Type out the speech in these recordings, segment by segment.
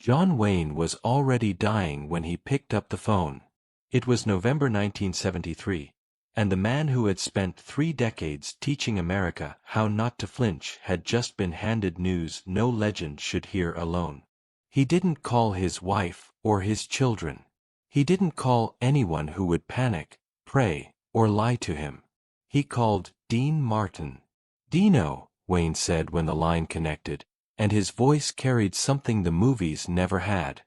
John Wayne was already dying when he picked up the phone. It was November 1973, and the man who had spent 3 decades teaching America how not to flinch had just been handed news no legend should hear alone. He didn't call his wife or his children. He didn't call anyone who would panic, pray, or lie to him. He called Dean Martin. "Dino," Wayne said when the line connected, and his voice carried something the movies never had.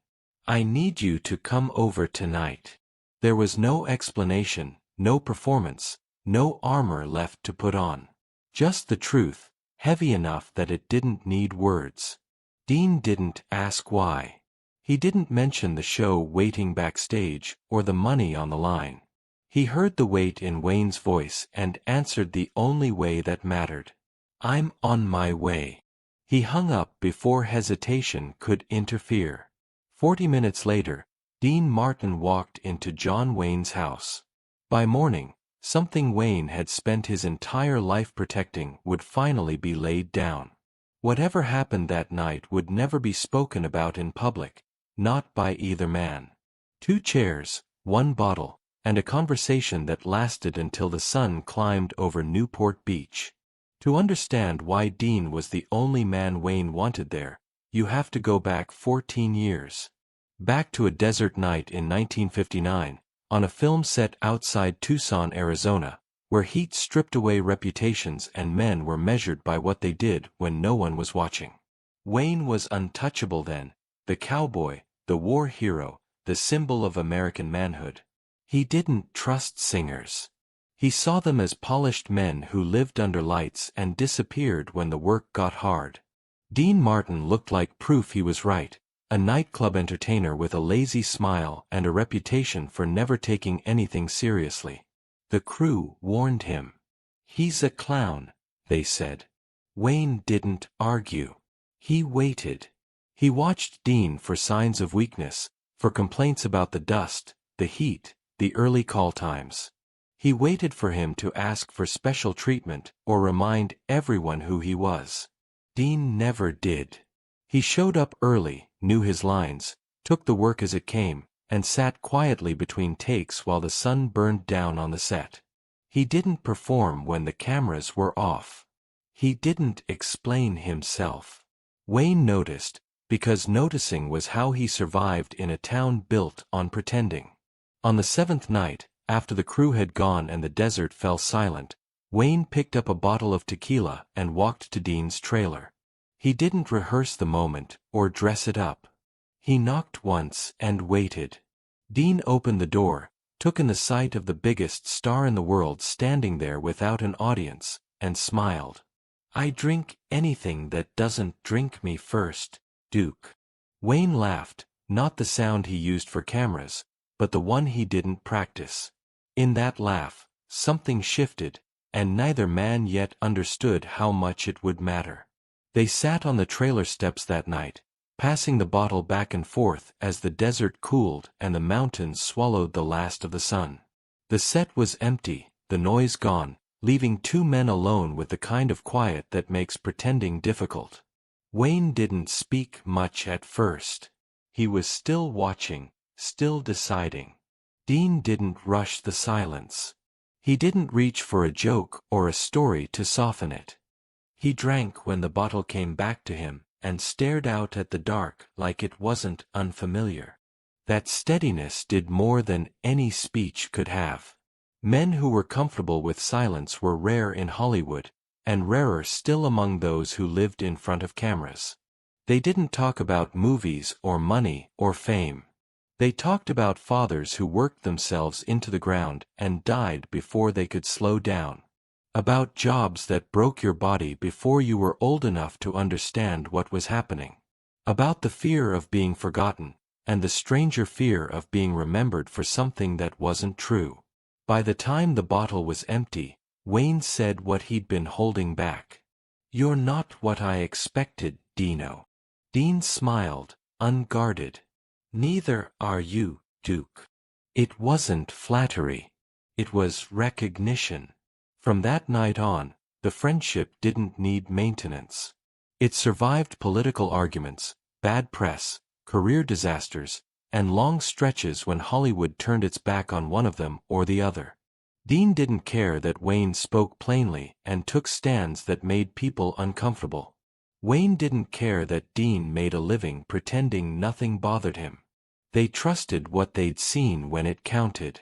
"I need you to come over tonight." There was no explanation, no performance, no armor left to put on. Just the truth, heavy enough that it didn't need words. Dean didn't ask why. He didn't mention the show waiting backstage or the money on the line. He heard the weight in Wayne's voice and answered the only way that mattered. "I'm on my way." He hung up before hesitation could interfere. 40 minutes later, Dean Martin walked into John Wayne's house. By morning, something Wayne had spent his entire life protecting would finally be laid down. Whatever happened that night would never be spoken about in public, not by either man. 2 chairs, 1 bottle, and a conversation that lasted until the sun climbed over Newport Beach. To understand why Dean was the only man Wayne wanted there, you have to go back 14 years. Back to a desert night in 1959, on a film set outside Tucson, Arizona, where heat stripped away reputations and men were measured by what they did when no one was watching. Wayne was untouchable then, the cowboy, the war hero, the symbol of American manhood. He didn't trust singers. He saw them as polished men who lived under lights and disappeared when the work got hard. Dean Martin looked like proof he was right, a nightclub entertainer with a lazy smile and a reputation for never taking anything seriously. The crew warned him. "He's a clown," they said. Wayne didn't argue. He waited. He watched Dean for signs of weakness, for complaints about the dust, the heat, the early call times. He waited for him to ask for special treatment or remind everyone who he was. Dean never did. He showed up early, knew his lines, took the work as it came, and sat quietly between takes while the sun burned down on the set. He didn't perform when the cameras were off. He didn't explain himself. Wayne noticed, because noticing was how he survived in a town built on pretending. On the 7th night, after the crew had gone and the desert fell silent, Wayne picked up a bottle of tequila and walked to Dean's trailer. He didn't rehearse the moment or dress it up. He knocked once and waited. Dean opened the door, took in the sight of the biggest star in the world standing there without an audience, and smiled. "I drink anything that doesn't drink me first, Duke." Wayne laughed, not the sound he used for cameras, but the one he didn't practice. In that laugh, something shifted, and neither man yet understood how much it would matter. They sat on the trailer steps that night, passing the bottle back and forth as the desert cooled and the mountains swallowed the last of the sun. The set was empty, the noise gone, leaving 2 men alone with the kind of quiet that makes pretending difficult. Wayne didn't speak much at first. He was still watching, still deciding. Dean didn't rush the silence. He didn't reach for a joke or a story to soften it. He drank when the bottle came back to him and stared out at the dark like it wasn't unfamiliar. That steadiness did more than any speech could have. Men who were comfortable with silence were rare in Hollywood, and rarer still among those who lived in front of cameras. They didn't talk about movies or money or fame. They talked about fathers who worked themselves into the ground and died before they could slow down. About jobs that broke your body before you were old enough to understand what was happening. About the fear of being forgotten, and the stranger fear of being remembered for something that wasn't true. By the time the bottle was empty, Wayne said what he'd been holding back. "You're not what I expected, Dino." Dean smiled, unguarded. "Neither are you, Duke." It wasn't flattery. It was recognition. From that night on, the friendship didn't need maintenance. It survived political arguments, bad press, career disasters, and long stretches when Hollywood turned its back on one of them or the other. Dean didn't care that Wayne spoke plainly and took stands that made people uncomfortable. Wayne didn't care that Dean made a living pretending nothing bothered him. They trusted what they'd seen when it counted.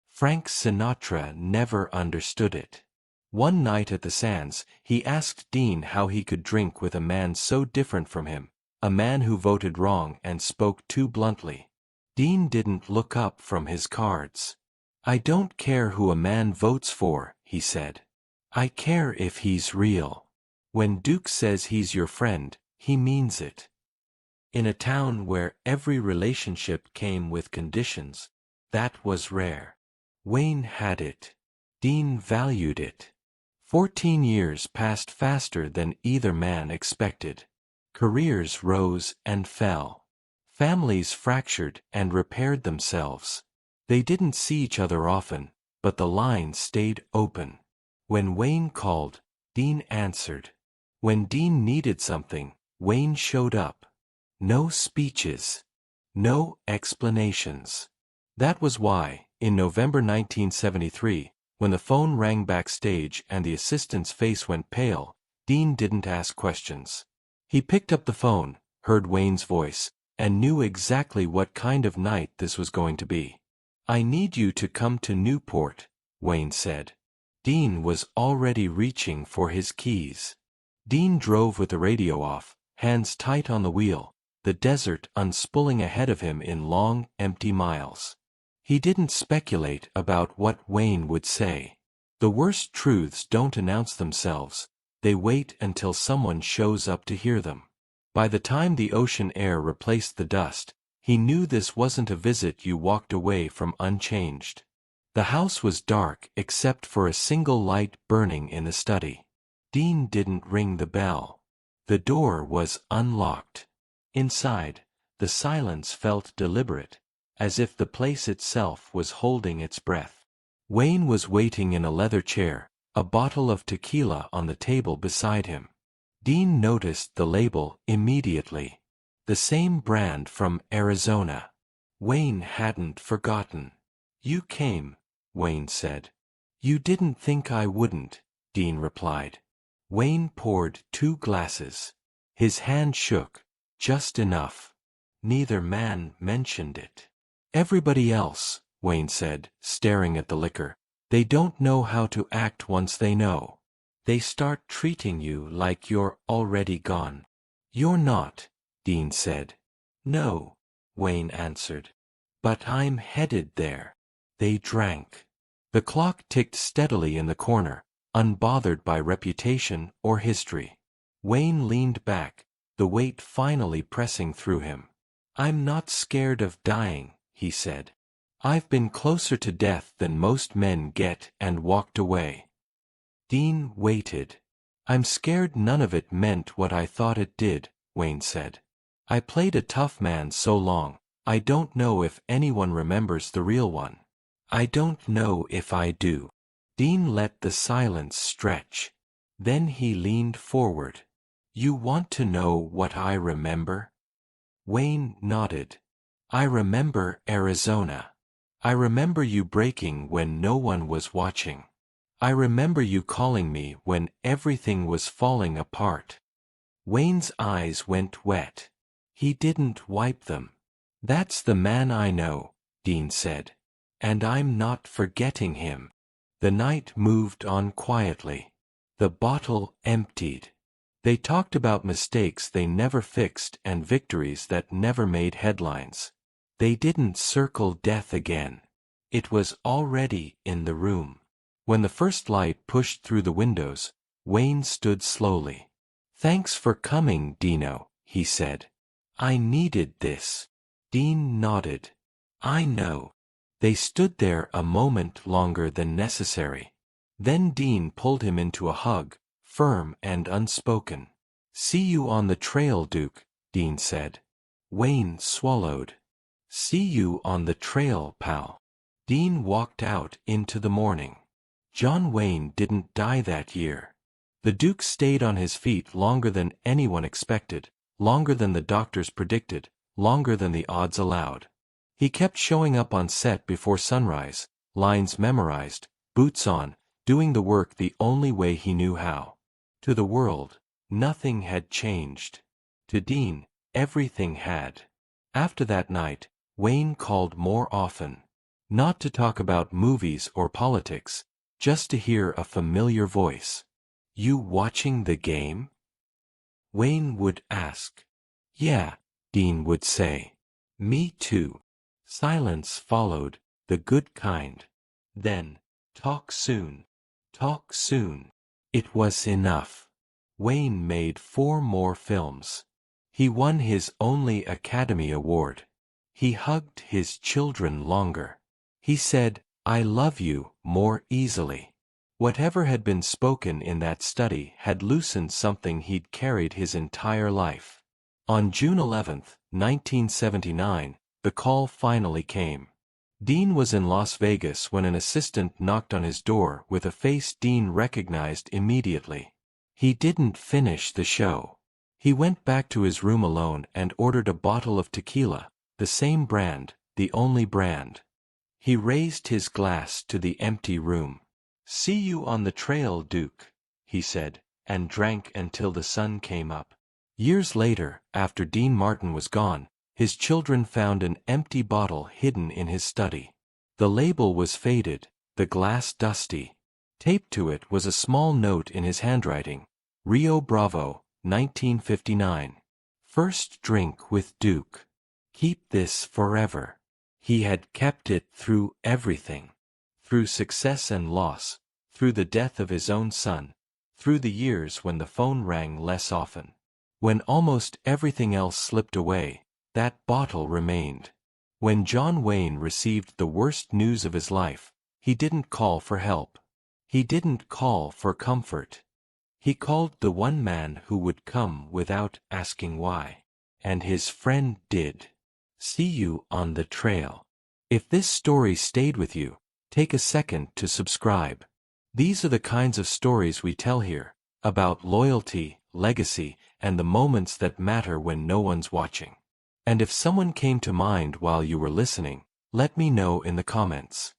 Frank Sinatra never understood it. One night at the Sands, he asked Dean how he could drink with a man so different from him, a man who voted wrong and spoke too bluntly. Dean didn't look up from his cards. "I don't care who a man votes for," he said. "I care if he's real. When Duke says he's your friend, he means it." In a town where every relationship came with conditions, that was rare. Wayne had it. Dean valued it. 14 years passed faster than either man expected. Careers rose and fell. Families fractured and repaired themselves. They didn't see each other often, but the line stayed open. When Wayne called, Dean answered. When Dean needed something, Wayne showed up. No speeches. No explanations. That was why, in November 1973, when the phone rang backstage and the assistant's face went pale, Dean didn't ask questions. He picked up the phone, heard Wayne's voice, and knew exactly what kind of night this was going to be. "I need you to come to Newport," Wayne said. Dean was already reaching for his keys. Dean drove with the radio off, hands tight on the wheel, the desert unspooling ahead of him in long, empty miles. He didn't speculate about what Wayne would say. The worst truths don't announce themselves, they wait until someone shows up to hear them. By the time the ocean air replaced the dust, he knew this wasn't a visit you walked away from unchanged. The house was dark except for a single light burning in the study. Dean didn't ring the bell. The door was unlocked. Inside, the silence felt deliberate, as if the place itself was holding its breath. Wayne was waiting in a leather chair, a bottle of tequila on the table beside him. Dean noticed the label immediately. The same brand from Arizona. Wayne hadn't forgotten. "You came," Wayne said. "You didn't think I wouldn't," Dean replied. Wayne poured 2 glasses. His hand shook, just enough. Neither man mentioned it. "Everybody else," Wayne said, staring at the liquor, "they don't know how to act once they know. They start treating you like you're already gone." "You're not," Dean said. "No," Wayne answered. "But I'm headed there." They drank. The clock ticked steadily in the corner, unbothered by reputation or history. Wayne leaned back, the weight finally pressing through him. "I'm not scared of dying," he said. "I've been closer to death than most men get," and walked away. Dean waited. "I'm scared none of it meant what I thought it did," Wayne said. "I played a tough man so long, I don't know if anyone remembers the real one. I don't know if I do." Dean let the silence stretch. Then he leaned forward. "You want to know what I remember?" Wayne nodded. "I remember Arizona. I remember you breaking when no one was watching. I remember you calling me when everything was falling apart." Wayne's eyes went wet. He didn't wipe them. "That's the man I know," Dean said. "And I'm not forgetting him." The night moved on quietly. The bottle emptied. They talked about mistakes they never fixed and victories that never made headlines. They didn't circle death again. It was already in the room. When the first light pushed through the windows, Wayne stood slowly. "Thanks for coming, Dino," he said. "I needed this." Dean nodded. "I know." They stood there a moment longer than necessary. Then Dean pulled him into a hug, firm and unspoken. "See you on the trail, Duke," Dean said. Wayne swallowed. "See you on the trail, pal." Dean walked out into the morning. John Wayne didn't die that year. The Duke stayed on his feet longer than anyone expected, longer than the doctors predicted, longer than the odds allowed. He kept showing up on set before sunrise, lines memorized, boots on, doing the work the only way he knew how. To the world, nothing had changed. To Dean, everything had. After that night, Wayne called more often. Not to talk about movies or politics, just to hear a familiar voice. "You watching the game?" Wayne would ask. "Yeah," Dean would say. "Me too." Silence followed, the good kind. Then, "Talk soon. Talk soon." It was enough. Wayne made 4 more films. He won his only Academy Award. He hugged his children longer. He said, "I love you," more easily. Whatever had been spoken in that study had loosened something he'd carried his entire life. On June 11, 1979, the call finally came. Dean was in Las Vegas when an assistant knocked on his door with a face Dean recognized immediately. He didn't finish the show. He went back to his room alone and ordered a bottle of tequila, the same brand, the only brand. He raised his glass to the empty room. "See you on the trail, Duke," he said, and drank until the sun came up. Years later, after Dean Martin was gone, his children found an empty bottle hidden in his study. The label was faded, the glass dusty. Taped to it was a small note in his handwriting. "Rio Bravo, 1959. First drink with Duke. Keep this forever." He had kept it through everything. Through success and loss, through the death of his own son, through the years when the phone rang less often. When almost everything else slipped away, that bottle remained. When John Wayne received the worst news of his life, he didn't call for help. He didn't call for comfort. He called the one man who would come without asking why. And his friend did. See you on the trail. If this story stayed with you, take a second to subscribe. These are the kinds of stories we tell here, about loyalty, legacy, and the moments that matter when no one's watching. And if someone came to mind while you were listening, let me know in the comments.